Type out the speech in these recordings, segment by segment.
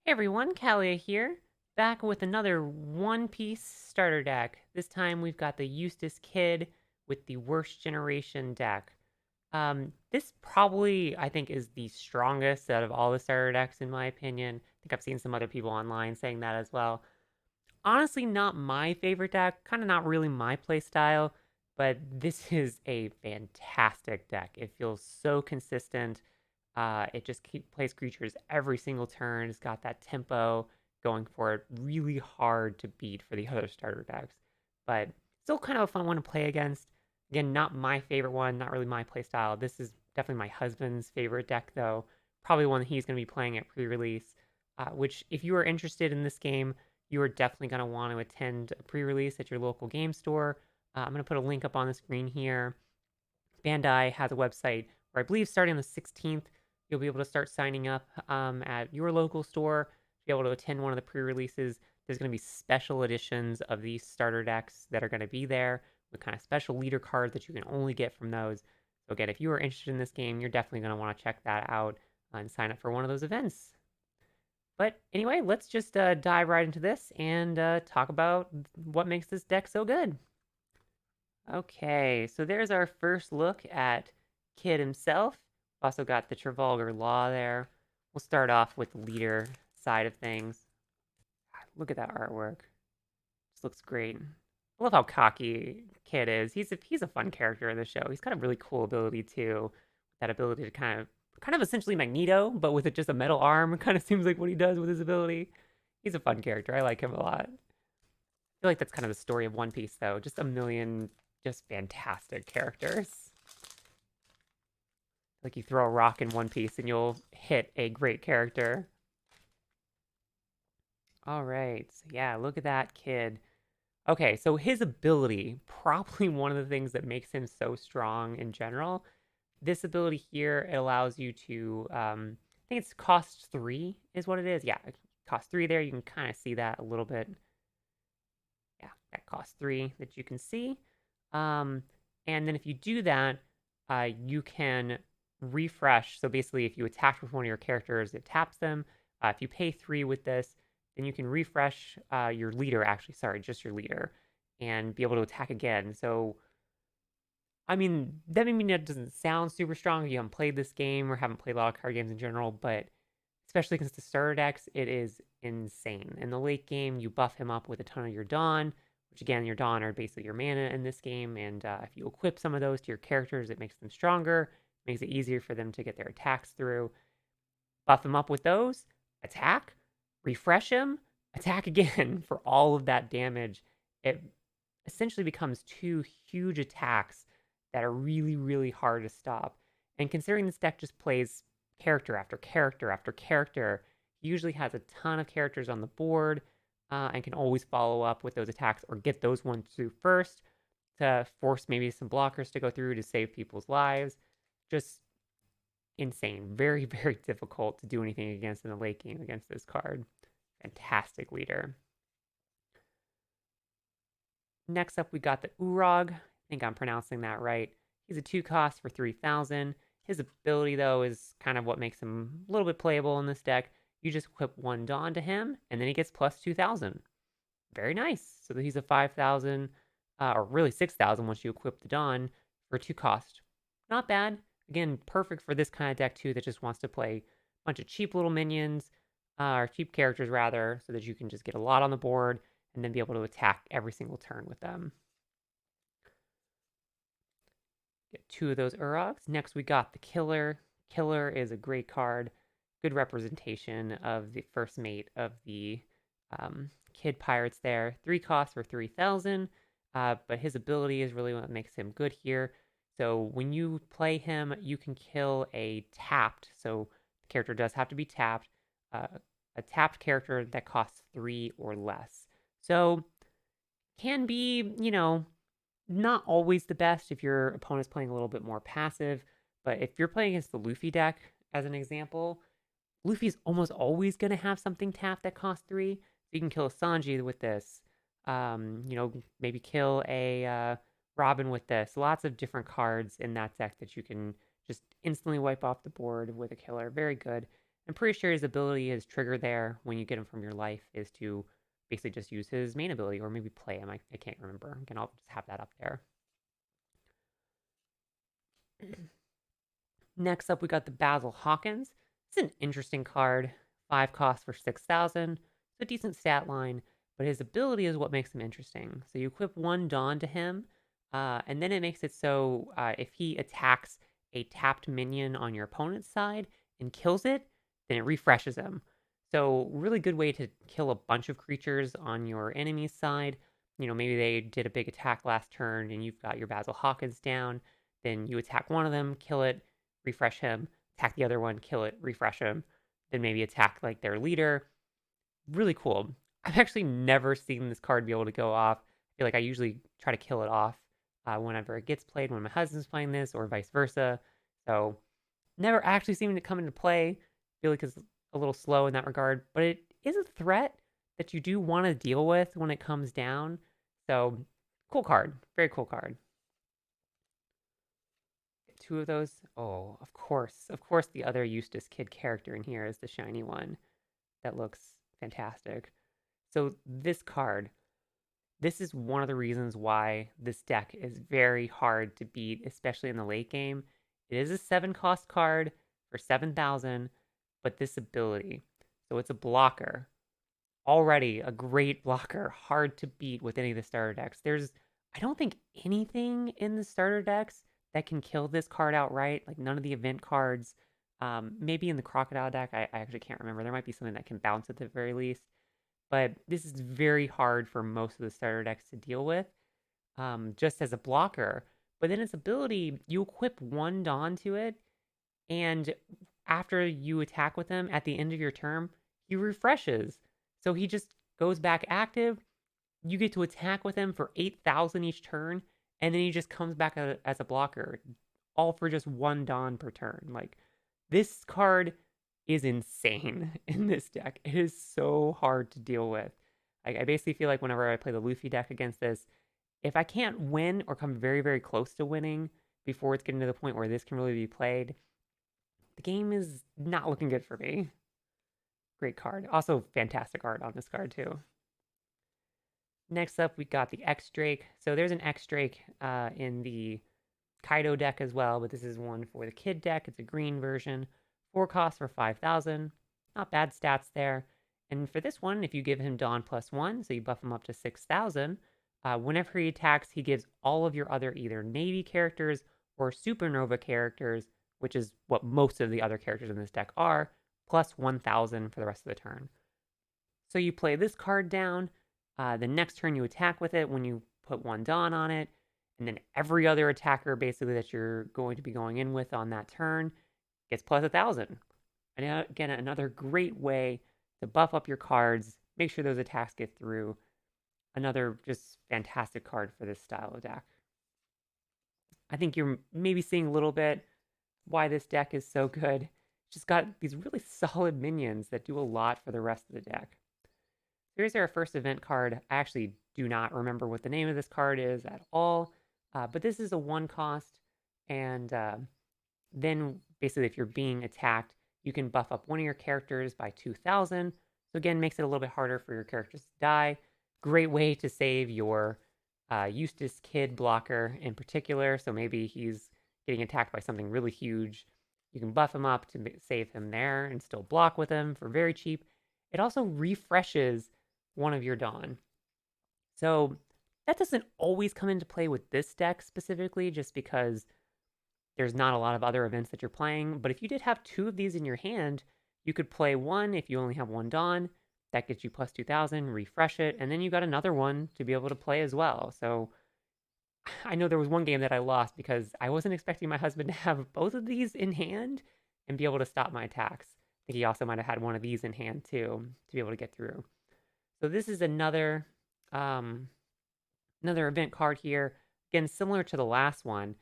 Hey everyone, Kalia here, back with another One Piece starter deck. This time we've got the Eustace Kid with the Worst Generation deck. This probably, I think, is the strongest out of all the starter decks, in my opinion. I think I've seen some other people online saying that as well. Honestly, not my favorite deck, kind of not really my play style, but this is a fantastic deck. It feels so consistent. It just plays creatures every single turn. It's got that tempo going for it. Really hard to beat for the other starter decks, but still kind of a fun one to play against. Again, not my favorite one, not really my play style. This is definitely my husband's favorite deck, though. Probably one that he's going to be playing at pre-release. Which, if you are interested in this game, you are definitely going to want to attend a pre-release at your local game store. I'm going to put a link up on the screen here. Bandai has a website where I believe starting on the 16th, you'll be able to start signing up at your local store to be able to attend one of the pre-releases. There's going to be special editions of these starter decks that are going to be there with kind of special leader cards that you can only get from those. So again, if you are interested in this game, you're definitely going to want to check that out and sign up for one of those events. But anyway, let's just dive right into this and talk about what makes this deck so good. Okay, so there's our first look at Kid himself. Also got the Trafalgar Law there. We'll start off with the leader side of things. God, look at that artwork. This looks great. I love how cocky Kid is. He's a fun character in the show. He's got a really cool ability too. That ability to kind of essentially Magneto, but with just a metal arm. Kind of seems like what he does with his ability. He's a fun character. I like him a lot. I feel like that's kind of the story of One Piece, though. Just a million just fantastic characters. Like you throw a rock in One Piece and you'll hit a great character. All right. So yeah, look at that kid. Okay, so his ability, probably one of the things that makes him so strong in general. This ability here, it allows you to, I think it's cost 3 is what it is. Yeah, cost 3 there. You can kind of see that a little bit. Yeah, that cost 3 that you can see. Um, and then if you do that, you can refresh. So basically, if you attack with one of your characters, it taps them. If you pay 3 with this, then you can refresh your leader, actually, sorry, just your leader, and be able to attack again. So, I mean, that may mean that doesn't sound super strong if you haven't played this game or haven't played a lot of card games in general, but especially because the starter decks, it is insane. In the late game, you buff him up with a ton of your Dawn, which again, your Dawn are basically your mana in this game, and if you equip some of those to your characters, it makes them stronger, makes it easier for them to get their attacks through. Buff him up with those, attack, refresh him, attack again for all of that damage. It essentially becomes two huge attacks that are really, really hard to stop. And considering this deck just plays character after character after character, he usually has a ton of characters on the board and can always follow up with those attacks or get those ones through first to force maybe some blockers to go through to save people's lives. Just insane. Very, very difficult to do anything against in the late game against this card. Fantastic leader. Next up, we got the Urag. I think I'm pronouncing that right. He's a 2 cost for 3,000. His ability, though, is kind of what makes him a little bit playable in this deck. You just equip 1 Dawn to him, and then he gets plus 2,000. Very nice. So he's a 5,000, or really 6,000 once you equip the Dawn for 2 cost. Not bad. Again, perfect for this kind of deck, too, that just wants to play a bunch of cheap little minions, or cheap characters, rather, so that you can just get a lot on the board and then be able to attack every single turn with them. Get 2 of those Urogs. Next, we got the Killer. Killer is a great card. Good representation of the first mate of the Kid Pirates there. 3 costs for 3,000, but his ability is really what makes him good here. So when you play him, you can kill a tapped, so the character does have to be tapped, a tapped character that costs 3 or less. So can be, not always the best if your opponent's playing a little bit more passive. But if you're playing against the Luffy deck, as an example, Luffy's almost always going to have something tapped that costs 3. So you can kill a Sanji with this. Maybe kill a Robin with this. Lots of different cards in that deck that you can just instantly wipe off the board with a killer. Very good. I'm pretty sure his ability, his trigger there, when you get him from your life, is to basically just use his main ability, or maybe play him. I can't remember. Again, I'll just have that up there. Next up, we got the Basil Hawkins. It's an interesting card. 5 cost for 6,000. It's a decent stat line, but his ability is what makes him interesting. So you equip one Dawn to him, and then it makes it so if he attacks a tapped minion on your opponent's side and kills it, then it refreshes him. So really good way to kill a bunch of creatures on your enemy's side. You know, maybe they did a big attack last turn and you've got your Basil Hawkins down. Then you attack one of them, kill it, refresh him, attack the other one, kill it, refresh him, then maybe attack like their leader. Really cool. I've actually never seen this card be able to go off. I feel like I usually try to kill it off whenever it gets played when my husband's playing this or vice versa. So never actually seen it come into play. I feel like it's a little slow in that regard, but it is a threat that you do want to deal with when it comes down. So cool card. Very cool card. Two of those. Oh, of course. Of course, the other Eustace Kid character in here is the shiny one. That looks fantastic. So this card, this is one of the reasons why this deck is very hard to beat, especially in the late game. It is a 7 cost card for 7,000, but this ability. So it's a blocker. Already a great blocker, hard to beat with any of the starter decks. I don't think anything in the starter decks that can kill this card outright. Like none of the event cards. Maybe in the Crocodile deck, I actually can't remember. There might be something that can bounce at the very least. But this is very hard for most of the starter decks to deal with, just as a blocker. But then its ability, you equip one Dawn to it, and after you attack with him at the end of your turn, he refreshes. So he just goes back active. You get to attack with him for 8,000 each turn, and then he just comes back as a blocker, all for just one Dawn per turn. Like, this card is insane in this deck. It is so hard to deal with. I basically feel like whenever I play the Luffy deck against this, if I can't win or come very, very close to winning before it's getting to the point where this can really be played, the game is not looking good for me. Great card. Also, fantastic art on this card, too. Next up, we got the X-Drake. So there's an X-Drake in the Kaido deck as well, but this is one for the Kid deck. It's a green version. 4 costs for 5,000. Not bad stats there. And for this one, if you give him Dawn +1, so you buff him up to 6,000, whenever he attacks, he gives all of your other either Navy characters or Supernova characters, which is what most of the other characters in this deck are, plus 1,000 for the rest of the turn. So you play this card down. The next turn you attack with it when you put one Dawn on it. And then every other attacker basically that you're going to be going in with on that turn gets plus 1,000. And again, another great way to buff up your cards, make sure those attacks get through. Another just fantastic card for this style of deck. I think you're maybe seeing a little bit why this deck is so good. It's just got these really solid minions that do a lot for the rest of the deck. Here's our first event card. I actually do not remember what the name of this card is at all, but this is a 1 cost, and then basically if you're being attacked, you can buff up one of your characters by 2,000. So again, makes it a little bit harder for your characters to die. Great way to save your Eustace Kid blocker in particular. So maybe he's getting attacked by something really huge. You can buff him up to save him there and still block with him for very cheap. It also refreshes one of your Dawn. So that doesn't always come into play with this deck specifically, just because there's not a lot of other events that you're playing. But if you did have 2 of these in your hand, you could play one if you only have one Dawn. That gets you plus 2,000, refresh it, and then you got another one to be able to play as well. So I know there was one game that I lost because I wasn't expecting my husband to have both of these in hand and be able to stop my attacks. I think he also might have had one of these in hand too to be able to get through. So this is another event card here. Again, similar to the last one.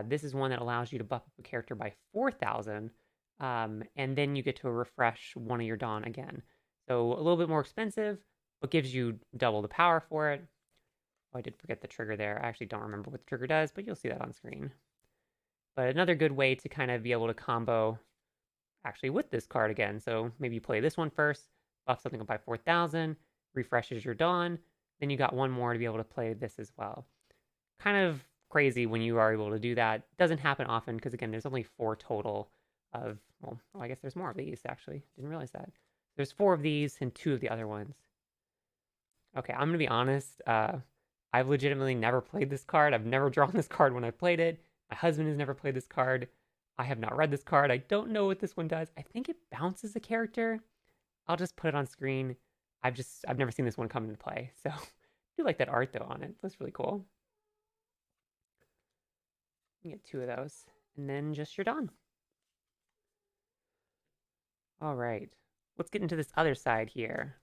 This is one that allows you to buff up a character by 4,000, and then you get to refresh one of your Dawn again. So a little bit more expensive, but gives you double the power for it. Oh, I did forget the trigger there. I actually don't remember what the trigger does, but you'll see that on screen. But another good way to kind of be able to combo actually with this card again. So maybe you play this one first, buff something up by 4,000, refreshes your Dawn, then you got one more to be able to play this as well. Kind of crazy when you are able to do that. Doesn't happen often because, again, there's only 4 total of, well, I guess there's more of these, actually. Didn't realize that. There's 4 of these and 2 of the other ones. Okay, I'm going to be honest. I've legitimately never played this card. I've never drawn this card when I played it. My husband has never played this card. I have not read this card. I don't know what this one does. I think it bounces a character. I'll just put it on screen. I've never seen this one come into play. So I do like that art though on it. That's really cool. You get 2 of those. And then just you're done. All right. Let's get into this other side here.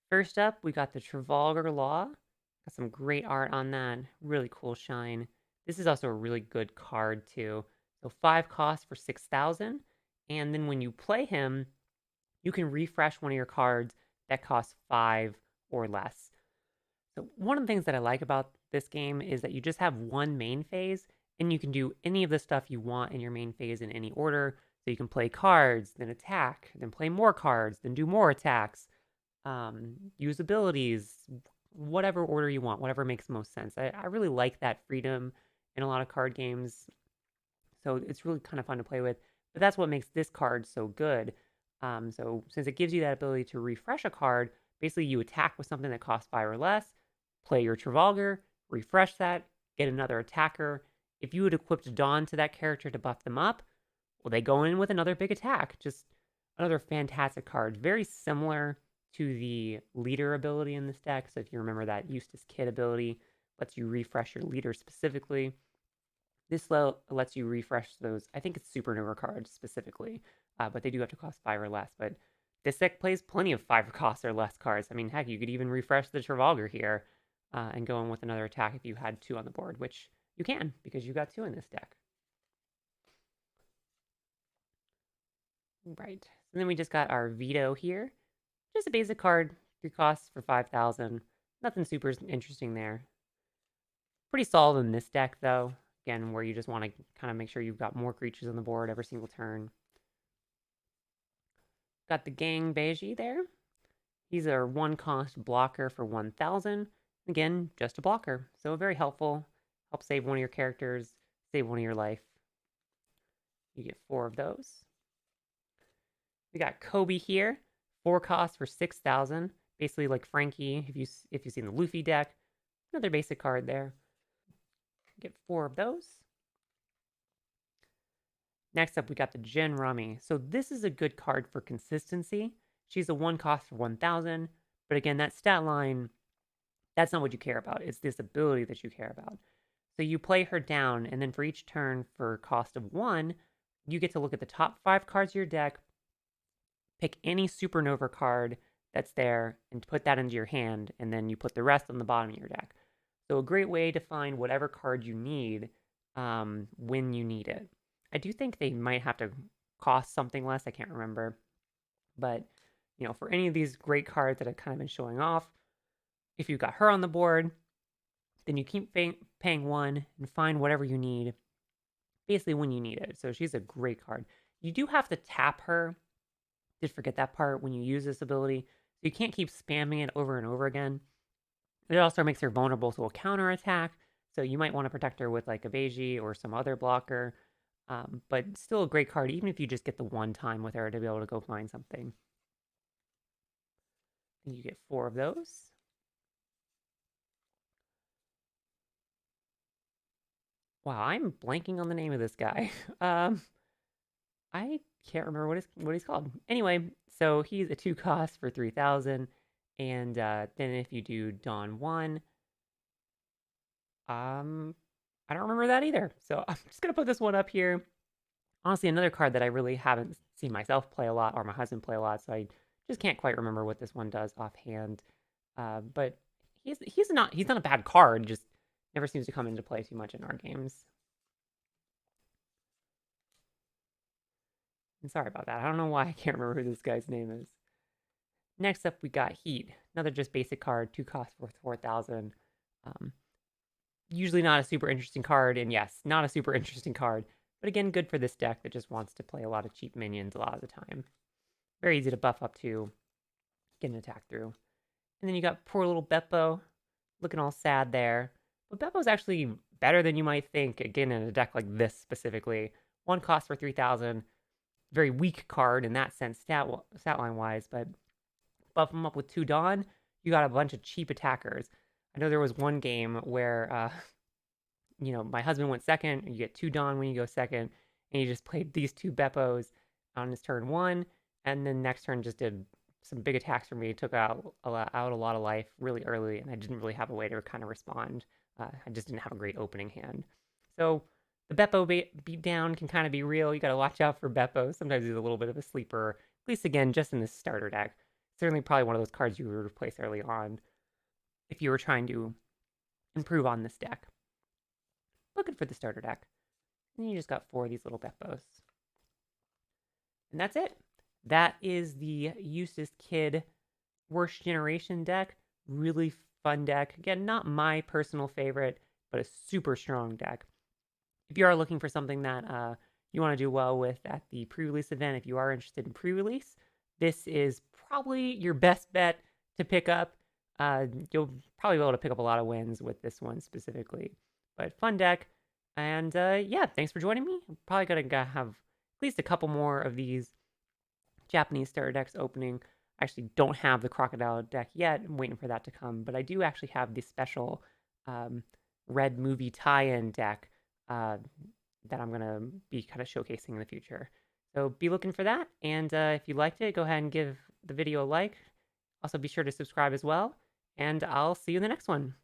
First up, we got the Trafalgar Law. Got some great art on that. Really cool shine. This is also a really good card too. So 5 costs for 6,000. And then when you play him, you can refresh one of your cards that costs 5 or less. So one of the things that I like about this game is that you just have one main phase, and you can do any of the stuff you want in your main phase in any order. So you can play cards, then attack, then play more cards, then do more attacks, use abilities, whatever order you want, whatever makes most sense. I really like that freedom in a lot of card games. So it's really kind of fun to play with. But that's what makes this card so good. So since it gives you that ability to refresh a card, basically you attack with something that costs 5 or less, play your Trafalgar, refresh that, get another attacker. If you had equipped Dawn to that character to buff them up, well, they go in with another big attack. Just another fantastic card. Very similar to the leader ability in this deck. So if you remember that Eustace Kid ability, lets you refresh your leader specifically. This lets you refresh those, I think it's Supernova cards specifically, but they do have to cost 5 or less. But this deck plays plenty of 5 cost or less cards. I mean, heck, you could even refresh the Trafalgar here and go in with another attack if you had 2 on the board, which you can because you got 2 in this deck. Right. And then we just got our Veto here. Just a basic card, 3 costs for 5,000. Nothing super interesting there. Pretty solid in this deck, though. Again, where you just want to kind of make sure you've got more creatures on the board every single turn. Got the Gang Beiji there. He's our 1 cost blocker for 1,000. Again, just a blocker. So very helpful. Help save one of your characters, save one of your life. You get 4 of those. We got Kobe here. 4 costs for 6,000. Basically like Frankie, if you've seen the Luffy deck. Another basic card there. Get 4 of those. Next up, we got the Jin Rummy. So this is a good card for consistency. She's a 1 cost for 1,000. But again, that stat line, that's not what you care about. It's this ability that you care about. So you play her down, and then for each turn for cost of 1, you get to look at the top 5 cards of your deck, pick any Supernova card that's there, and put that into your hand, and then you put the rest on the bottom of your deck. So a great way to find whatever card you need when you need it. I do think they might have to cost something less. I can't remember. But, you know, for any of these great cards that I've kind of been showing off, if you've got her on the board, then you keep paying 1 and find whatever you need basically when you need it. So she's a great card. You do have to tap her. Did forget that part when you use this ability. So you can't keep spamming it over and over again. It also makes her vulnerable to a counter attack, so you might want to protect her with like a Beiji or some other blocker. But still a great card, even if you just get the 1 time with her to be able to go find something. And you get 4 of those. Wow, I'm blanking on the name of this guy. I can't remember what he's called. Anyway, so he's a 2 cost for 3,000. And then if you do Dawn 1, I don't remember that either. So I'm just going to put this one up here. Honestly, another card that I really haven't seen myself play a lot or my husband play a lot, so I just can't quite remember what this one does offhand. But he's not a bad card, just never seems to come into play too much in our games. And sorry about that. I don't know why I can't remember who this guy's name is. Next up, we got Heat. Another just basic card, 2 costs for 4,000. Usually not a super interesting card, and yes, not a super interesting card. But again, good for this deck that just wants to play a lot of cheap minions a lot of the time. Very easy to buff up to, get an attack through. And then you got poor little Beppo, looking all sad there. But Beppo's actually better than you might think, again, in a deck like this specifically. One cost for 3,000. Very weak card in that sense, stat line wise, but buff him up with 2 Dawn, you got a bunch of cheap attackers. I know there was one game where, my husband went second, you get 2 Dawn when you go second, and he just played these 2 Beppos on his turn 1, and then next turn just did some big attacks for me, took out a lot of life really early, and I didn't really have a way to kind of respond. I just didn't have a great opening hand. So the Beppo beat down can kind of be real. You got to watch out for Beppo. Sometimes he's a little bit of a sleeper, at least again, just in this starter deck. Certainly probably one of those cards you would replace early on if you were trying to improve on this deck. Looking for the starter deck. And you just got 4 of these little Beppos. And that's it. That is the Eustace Kid Worst Generation deck. Really fun deck. Again, not my personal favorite, but a super strong deck. If you are looking for something that you want to do well with at the pre-release event, if you are interested in pre-release, this is probably your best bet to pick up. You'll probably be able to pick up a lot of wins with this one specifically. But fun deck. And yeah, thanks for joining me. I'm probably going to have at least a couple more of these Japanese starter decks opening. I actually don't have the Crocodile deck yet. I'm waiting for that to come. But I do actually have the special Red Movie tie-in deck that I'm going to be kind of showcasing in the future. So be looking for that. And if you liked it, go ahead and give the video a like. Also, be sure to subscribe as well. And I'll see you in the next one.